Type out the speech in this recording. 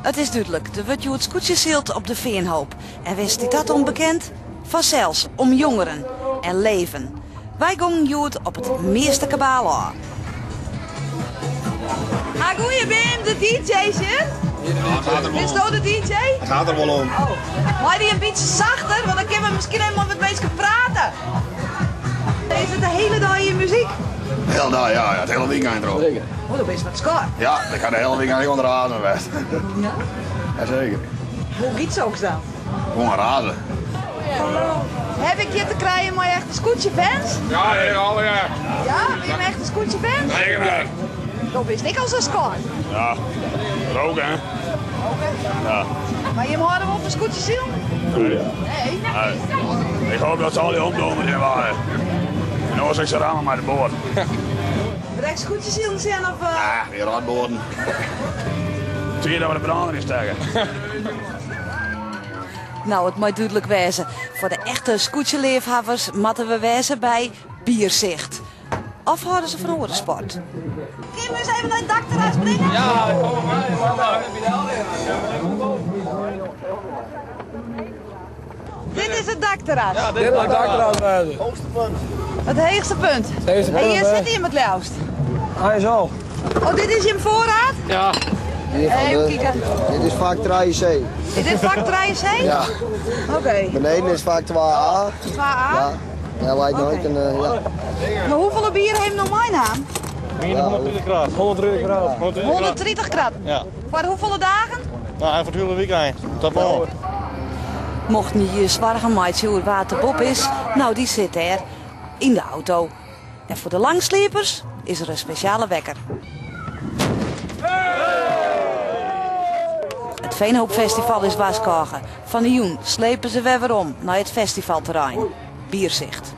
Het is duidelijk, er wordt het scootjesild op de Veenhoop. En wist u dat onbekend? Vanzelfs om jongeren en leven. Wij gaan Joet op het meeste kabaal aan. Ah, goeie, ben je de DJ, zit? Ja, gaat er wel Is om. dat de DJ? Het gaat er wel om. Oh. Maar die een beetje zachter, want dan kunnen we misschien helemaal met mensen praten. Is het de hele dag je muziek? Heel dag, ja, het hele weekend erop. Oh, dat is wat score. Ja, ik ga de hele weekend onder de adem weg. Ja? Jazeker. Hoe giet's ook staan? Gewoon razen. Heb ik je te krijgen maar echt een scootje-fans? Ja, helemaal, ja. Ja, ben je me echt een scootje-fans? Zeker. Dat is ik al zo score. Ja, roken, hè? Ja. Maar je moet hem op een scootje-ziel? Nee. Nee. Nee. Ik hoop dat ze al die omdomen die waren. En dan was ik ze ramen met de boord. Bedrijf scootje-ziel zijn of... Ja, weer radboorden. Zie je dat we de brander in steken? Nou, het moet duidelijk wezen. Voor de echte scootjeleefhavers moeten we wezen bij Bierzicht. Of houden ze van orensport? Kun je eens even naar het dakterras brengen? Ja, kom maar. Dit is het dakterras. Ja, dit is het dakterras. Het hoogste punt. Hoogste En hier punt, zit iemand laatst. Hij is al. Oh, dit is je voorraad? Ja. Even kijken. Dit is vak 3C. Is dit vak 3C? Ja. Oké. Beneden is vak 2A. 2A? Ja. Ja, lijkt nooit een, ja. Maar hoeveel bieren heeft nog mijn naam? 130 graden. 130 graden. 130 grad. Ja. Voor hoeveel dagen? Nou, en voor het hele weekend. Tot morgen. Mocht niet je zwarge maatje hoe waar de Bob is, nou die zit er in de auto. En voor de langslepers is er een speciale wekker. Het Veenhoopfestival is waaskogen. Van de Joen slepen ze weer om naar het festivalterrein. Bierzicht.